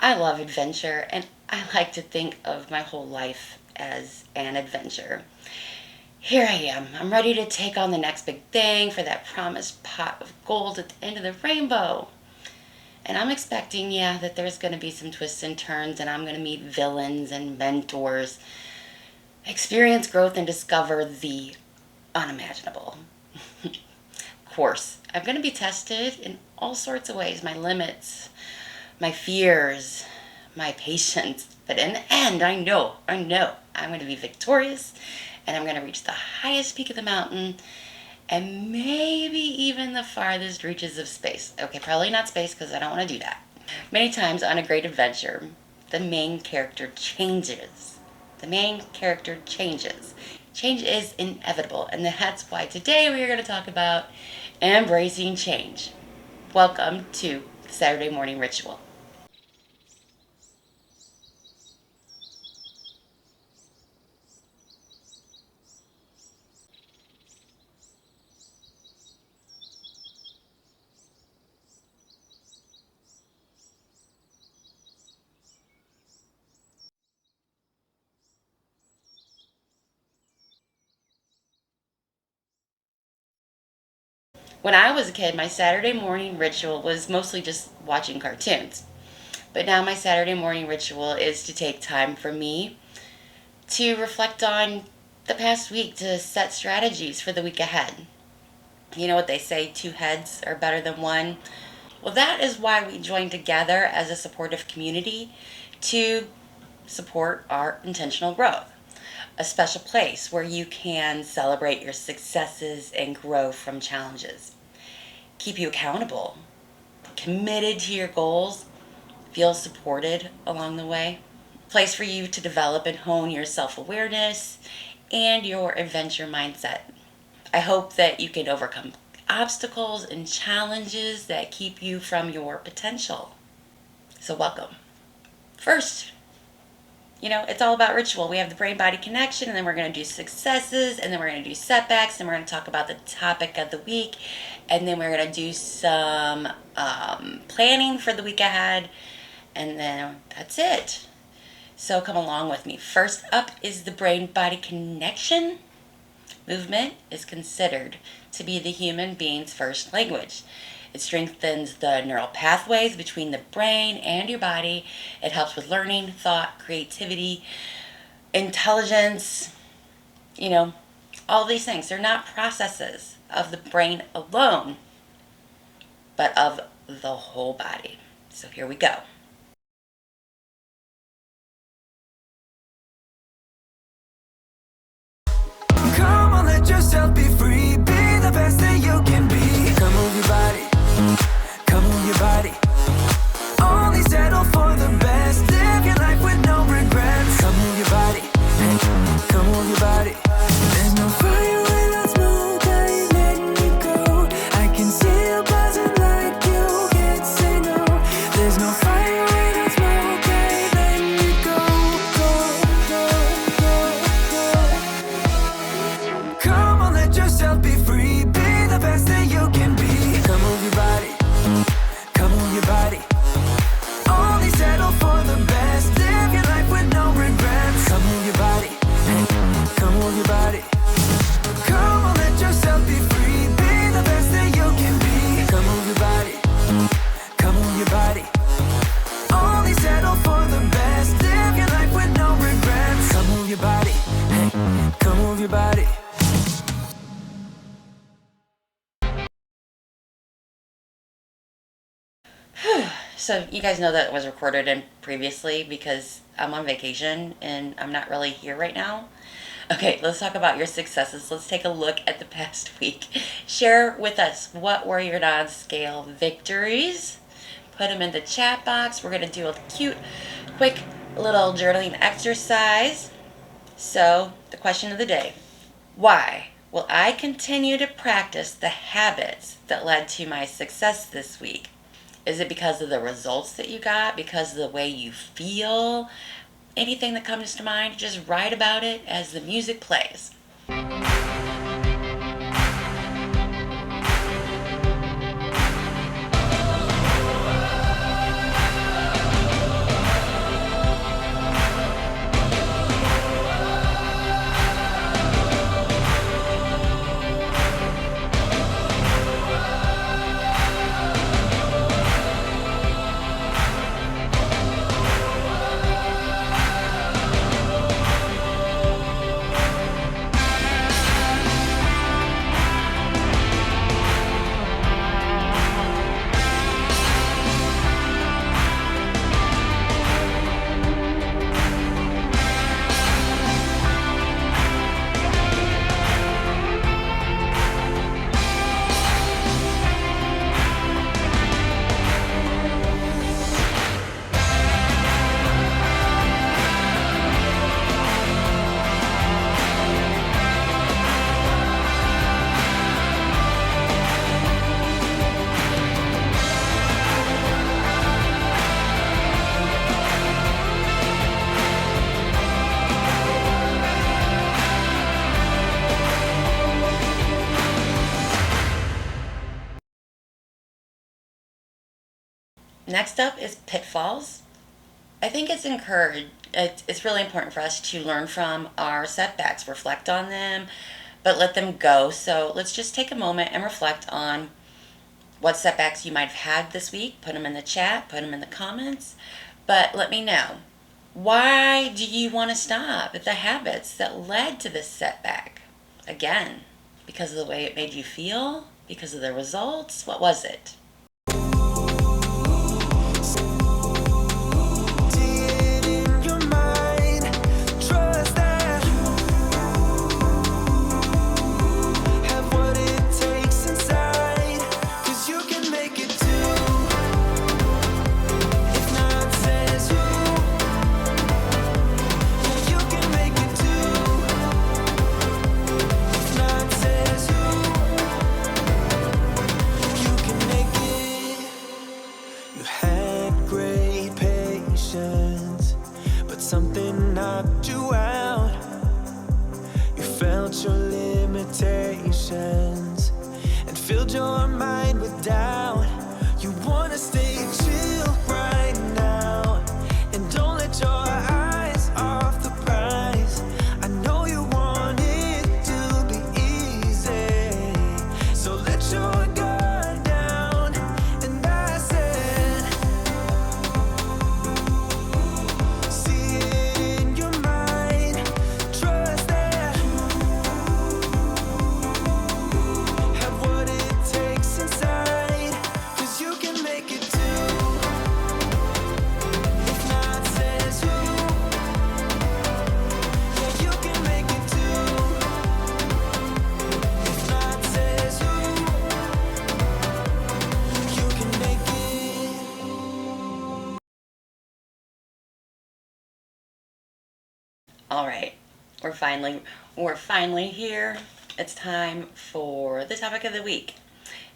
I love adventure, and I like to think of my whole life as an adventure. Here I am. I'm ready to take on the next big thing for that promised pot of gold at the end of the rainbow. And I'm expecting, yeah, that there's going to be some twists and turns, and I'm going to meet villains and mentors, experience growth, and discover the unimaginable. Of course, I'm going to be tested in all sorts of ways, my limits, my fears, my patience. But in the end, I know I'm going to be victorious, and I'm going to reach the highest peak of the mountain and maybe even the farthest reaches of space. Okay, probably not space because I don't want to do that. Many times on a great adventure, the main character changes. The main character changes. Change is inevitable, and that's why today we are going to talk about embracing change. Welcome to the Saturday Morning Ritual. When I was a kid, my Saturday morning ritual was mostly just watching cartoons. But now my Saturday morning ritual is to take time for me to reflect on the past week, to set strategies for the week ahead. You know what they say, two heads are better than one? Well, that is why we join together as a supportive community to support our intentional growth. A special place where you can celebrate your successes and grow from challenges. Keep you accountable, committed to your goals, feel supported along the way. Place for you to develop and hone your self-awareness and your adventure mindset. I hope that you can overcome obstacles and challenges that keep you from your potential. So welcome. First, it's all about ritual. We have the brain-body connection, and then we're going to do successes, and then we're going to do setbacks, and we're going to talk about the topic of the week, and then we're going to do some planning for the week ahead, and then that's it. So come along with me. First up is the brain-body connection. Movement is considered to be the human being's first language. It strengthens the neural pathways between the brain and your body. It helps with learning, thought, creativity, intelligence, all these things. They're not processes of the brain alone, but of the whole body. So here we go. Come on, let yourself be free. Be the best that you can be. Come move your body. Come move your body. Only settle for the best. Live your life with no regrets. Come move your body. Come move your body. There's no fire without smoke. I ain't letting you go. I can see you buzzing like you can't say no. There's no fire without smoke. I ain't letting you go. Come on, let yourself be free. Be the best that you can be. Come move your body. Come move your body. Only settle for the best. Live your life with no regrets. Come move your body. Come move your body. Come on, let yourself be free. Be the best that you can be. Come move your body. Come move your body. Only settle for the best. Live your life with no regrets. Come move your body. Come move your body. So you guys know that was recorded in previously because I'm on vacation and I'm not really here right now. Okay, let's talk about your successes. Let's take a look at the past week. Share with us, what were your non-scale victories? Put them in the chat box. We're going to do a cute, quick little journaling exercise. So, the question of the day: why will I continue to practice the habits that led to my success this week? Is it because of the results that you got? Because of the way you feel? Anything that comes to mind, just write about it as the music plays. Next up is pitfalls. I think it's really important for us to learn from our setbacks, reflect on them, but let them go. So let's just take a moment and reflect on what setbacks you might have had this week. Put them in the chat, put them in the comments, but let me know. Why do you want to stop at the habits that led to this setback? Again, because of the way it made you feel? Because of the results? What was it? Something knocked you out. You felt your limitations and filled your mind with doubt. You wanna stay chill right now and don't let your eyes off the prize. I know you want it to be easy, so let your guard down. And I said, see it in your mind, trust that, have what it takes inside, 'cause you can make it too. If not says who, yeah, you can make it too. If not says who, you can make it. All right, we're finally here. It's time for the topic of the week.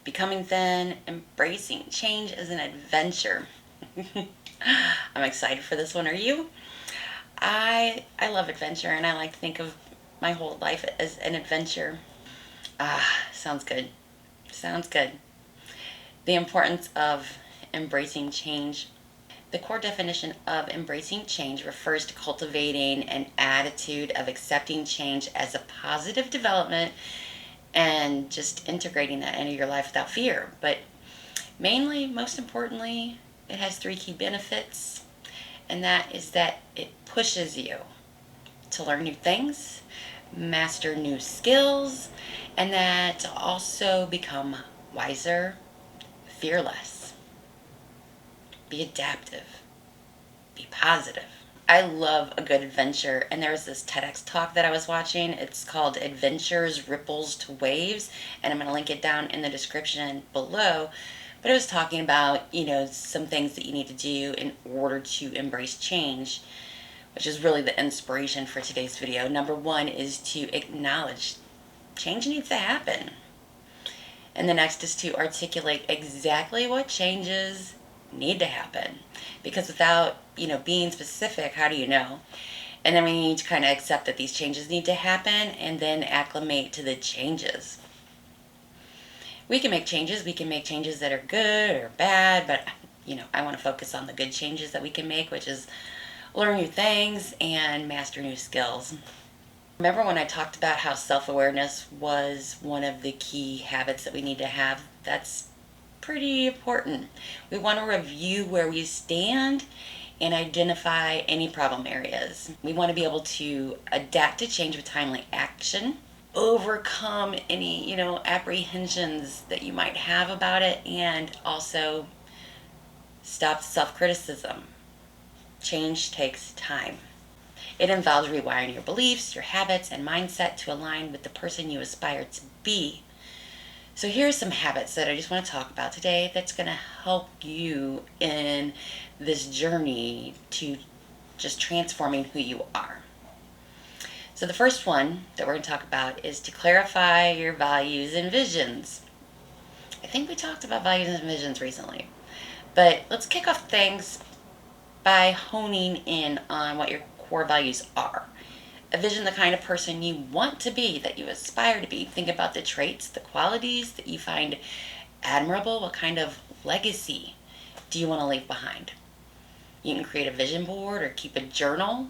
Becoming thin, embracing change as an adventure. I'm excited for this one. Are you? I love adventure, and I like to think of my whole life as an adventure. Sounds good. Sounds good. The importance of embracing change. The core definition of embracing change refers to cultivating an attitude of accepting change as a positive development and just integrating that into your life without fear. But mainly, most importantly, it has three key benefits, and that is that it pushes you to learn new things, master new skills, and that to also become wiser, fearless, be adaptive, be positive. I love a good adventure, and there was this TEDx talk that I was watching. It's called Adventures Ripples to Waves, and I'm going to link it down in the description below. But it was talking about, some things that you need to do in order to embrace change, which is really the inspiration for today's video. Number one is to acknowledge change needs to happen. And the next is to articulate exactly what changes need to happen. Because without, being specific, how do you know? And then we need to kind of accept that these changes need to happen and then acclimate to the changes. We can make changes. We can make changes that are good or bad, but, I want to focus on the good changes that we can make, which is learn new things and master new skills. Remember when I talked about how self-awareness was one of the key habits that we need to have? That's pretty important. We want to review where we stand and identify any problem areas. We want to be able to adapt to change with timely action, overcome any, apprehensions that you might have about it, and also stop self-criticism. Change takes time. It involves rewiring your beliefs, your habits, and mindset to align with the person you aspire to be. So here are some habits that I just want to talk about today that's going to help you in this journey to just transforming who you are. So the first one that we're going to talk about is to clarify your values and visions. I think we talked about values and visions recently, but let's kick off things by honing in on what your core values are. Envision the kind of person you want to be, that you aspire to be. Think about the traits, the qualities that you find admirable. What kind of legacy do you want to leave behind? You can create a vision board or keep a journal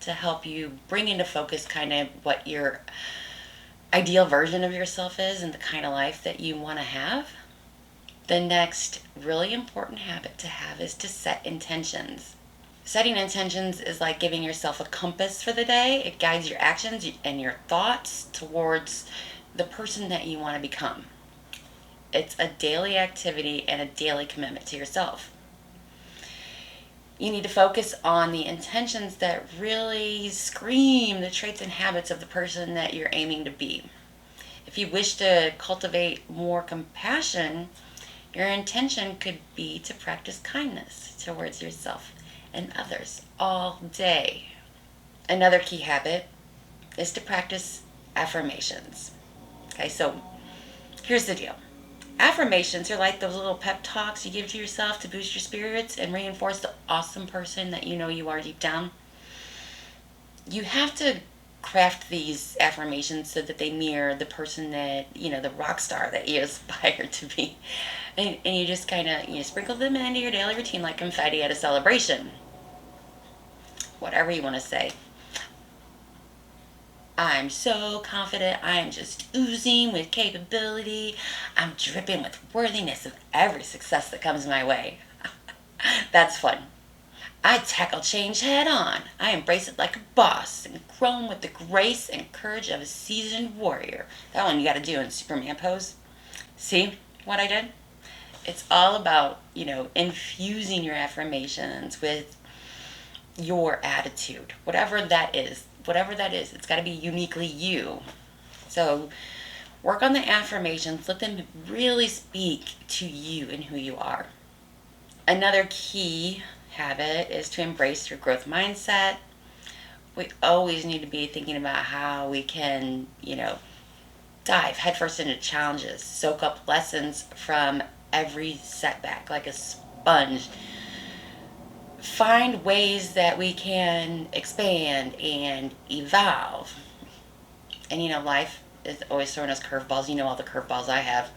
to help you bring into focus kind of what your ideal version of yourself is and the kind of life that you want to have. The next really important habit to have is to set intentions. Setting intentions is like giving yourself a compass for the day. It guides your actions and your thoughts towards the person that you want to become. It's a daily activity and a daily commitment to yourself. You need to focus on the intentions that really scream the traits and habits of the person that you're aiming to be. If you wish to cultivate more compassion, your intention could be to practice kindness towards yourself and others all day. Another key habit is to practice affirmations. Okay, so here's the deal. Affirmations are like those little pep talks you give to yourself to boost your spirits and reinforce the awesome person that you know you are deep down. You have to craft these affirmations so that they mirror the person that, the rock star that you aspire to be. And you just kind of, sprinkle them into your daily routine like confetti at a celebration. Whatever you want to say. I'm so confident. I am just oozing with capability. I'm dripping with worthiness of every success that comes my way. That's fun. I tackle change head on. I embrace it like a boss and grown with the grace and courage of a seasoned warrior. That one you got to do in Superman pose. See what I did? It's all about, infusing your affirmations with your attitude, whatever that is. It's got to be uniquely you. So work on the affirmations. Let them really speak to you and who you are. Another key habit is to embrace your growth mindset. We always need to be thinking about how we can, dive headfirst into challenges, soak up lessons from every setback like a sponge. Find ways that we can expand and evolve. And life is always throwing us curveballs. You know all the curveballs I have.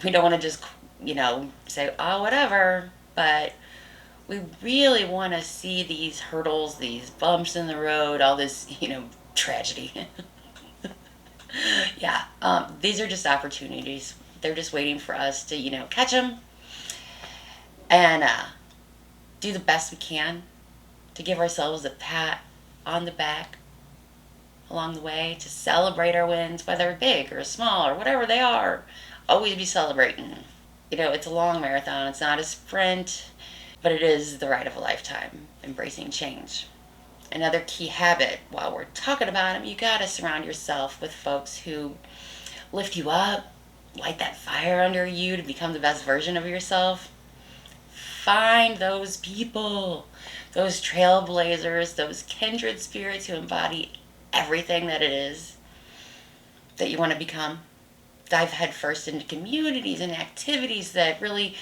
We don't want to just, say, oh, whatever. But we really want to see these hurdles, these bumps in the road, all this, tragedy. Yeah, these are just opportunities. They're just waiting for us to, catch them and do the best we can to give ourselves a pat on the back along the way, to celebrate our wins, whether big or small or whatever they are. Always be celebrating. It's a long marathon. It's not a sprint, but it is the ride of a lifetime, embracing change. Another key habit, while we're talking about them, you got to surround yourself with folks who lift you up, light that fire under you to become the best version of yourself. Find those people, those trailblazers, those kindred spirits who embody everything that it is that you want to become. Dive headfirst into communities and activities that really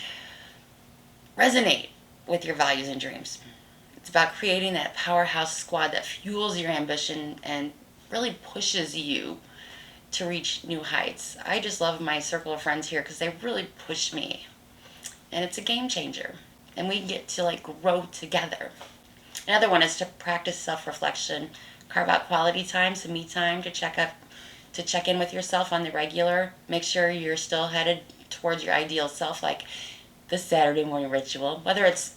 resonate with your values and dreams. It's about creating that powerhouse squad that fuels your ambition and really pushes you to reach new heights. I just love my circle of friends here because they really push me. And it's a game changer. And we get to grow together. Another one is to practice self-reflection. Carve out quality time, some me time to check in with yourself on the regular. Make sure you're still headed towards your ideal self, like the Saturday morning ritual. Whether it's,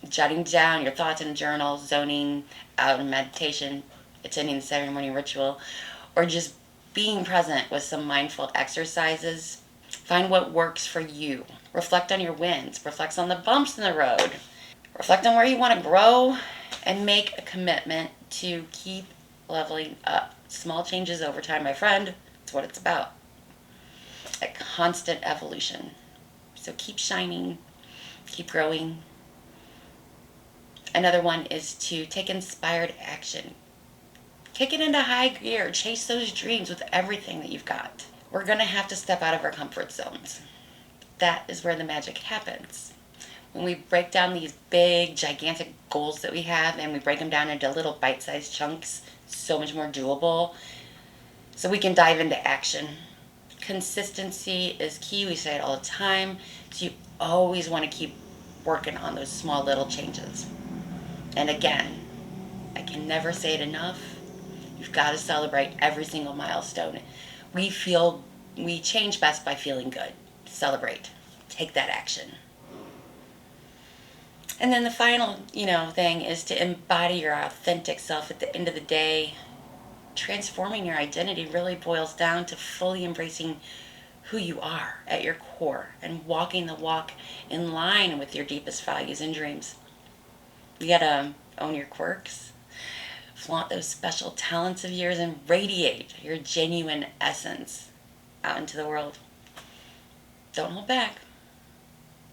jotting down your thoughts in a journal, zoning out in meditation, attending the Saturday morning ritual, or just being present with some mindful exercises. Find what works for you. Reflect on your wins. Reflect on the bumps in the road. Reflect on where you want to grow and make a commitment to keep leveling up. Small changes over time, my friend. That's what it's about. A constant evolution. So keep shining. Keep growing. Another one is to take inspired action. Kick it into high gear. Chase those dreams with everything that you've got. We're going to have to step out of our comfort zones. That is where the magic happens. When we break down these big, gigantic goals that we have and we break them down into little bite-sized chunks, so much more doable, so we can dive into action. Consistency is key. We say it all the time. So you always want to keep working on those small little changes. And again, I can never say it enough. You've got to celebrate every single milestone. We feel we change best by feeling good. Celebrate. Take that action. And then the final, thing is to embody your authentic self at the end of the day. Transforming your identity really boils down to fully embracing who you are at your core and walking the walk in line with your deepest values and dreams. You gotta own your quirks, flaunt those special talents of yours, and radiate your genuine essence out into the world. Don't hold back.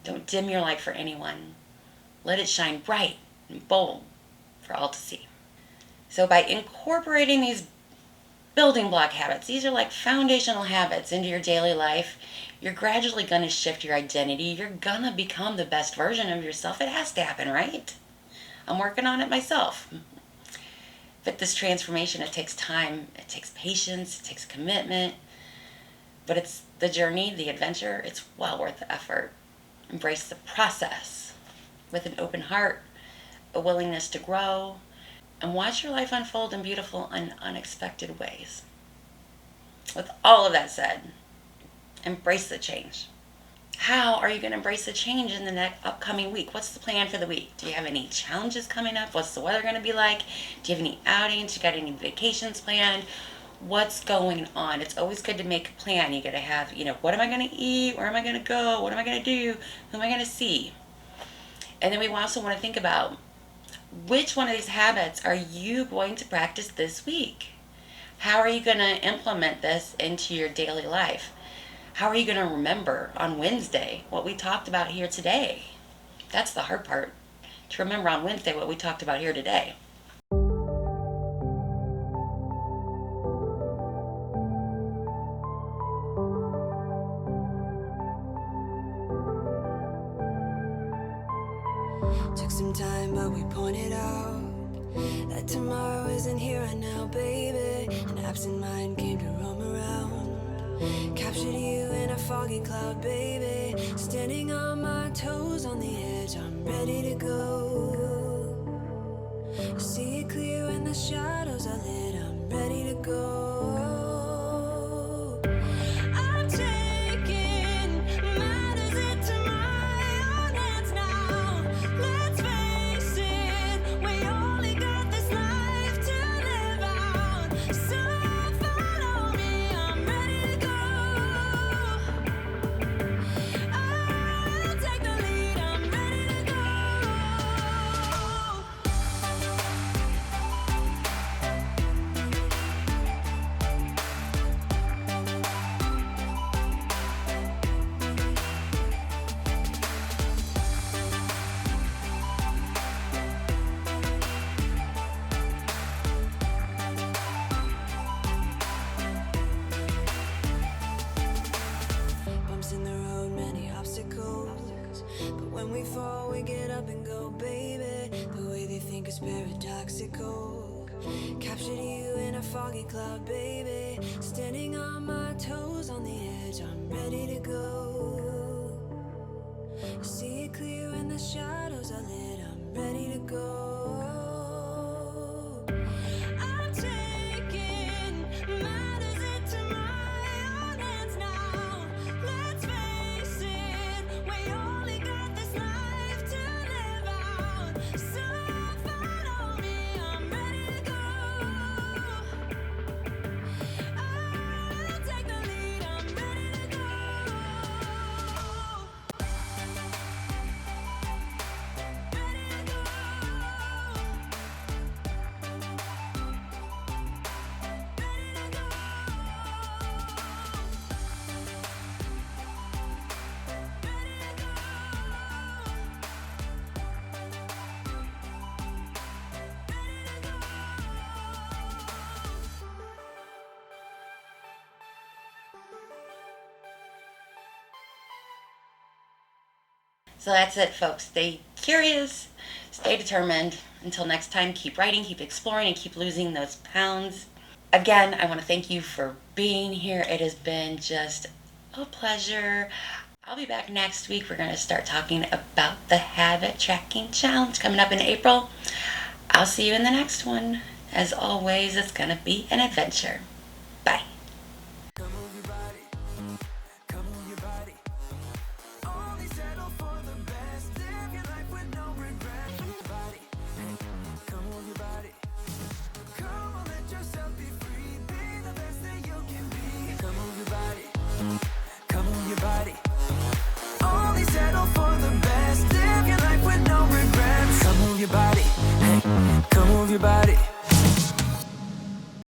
Don't dim your light for anyone. Let it shine bright and bold for all to see. So by incorporating these building block habits, these are like foundational habits into your daily life, you're gradually going to shift your identity. You're going to become the best version of yourself. It has to happen, right? I'm working on it myself. But this transformation, it takes time, it takes patience, it takes commitment. But it's the journey, the adventure, it's well worth the effort. Embrace the process with an open heart, a willingness to grow, and watch your life unfold in beautiful and unexpected ways. With all of that said, embrace the change. How are you going to embrace the change in the next upcoming week? What's the plan for the week? Do you have any challenges coming up? What's the weather going to be like? Do you have any outings? You got any vacations planned? What's going on? It's always good to make a plan. You got to have, what am I going to eat? Where am I going to go? What am I going to do? Who am I going to see? And then we also want to think about which one of these habits are you going to practice this week? How are you going to implement this into your daily life? How are you going to remember on Wednesday what we talked about here today? That's the hard part, to remember on Wednesday what we talked about here today. Took some time, but we pointed out that tomorrow isn't here right now, baby. An absent mind came to roam around, captured you in a foggy cloud, baby. Standing on my toes on the edge, I'm ready to go. See it clear when the shadows are lit, I'm ready to go. I'm taking matters into my own hands now. Let's face it, we only got this life to live out. So follow me, I'm ready to go. I'll take the lead, I'm ready to go. Bumps in the road, many obstacles. But when we fall, we get up and go, baby. The way they think is paradoxical. Captured you in a foggy cloud, baby. Standing on my toes on the edge, I'm ready to go. See it clear when the shadows are lit, I'm ready to go. I'm taking matters into my own hands now. Let's face it, we only got this life to live out. So follow me, I'm ready to go. I'll take the lead, I'm ready to go. So that's it, folks. Stay curious, stay determined. Until next time, keep writing, keep exploring, and keep losing those pounds. Again, I want to thank you for being here. It has been just a pleasure. I'll be back next week. We're going to start talking about the habit tracking challenge coming up in April. I'll see you in the next one. As always, it's going to be an adventure. Bye. Come move your body, come move your body. Only settle for the best. Live your life with no regrets. Move your body, come move your body. Come on, let yourself be free. Be the best that you can be. Come move your body, come move your body. Only settle for the best. Live your life with no regrets. Come move your body, hey, come move your body.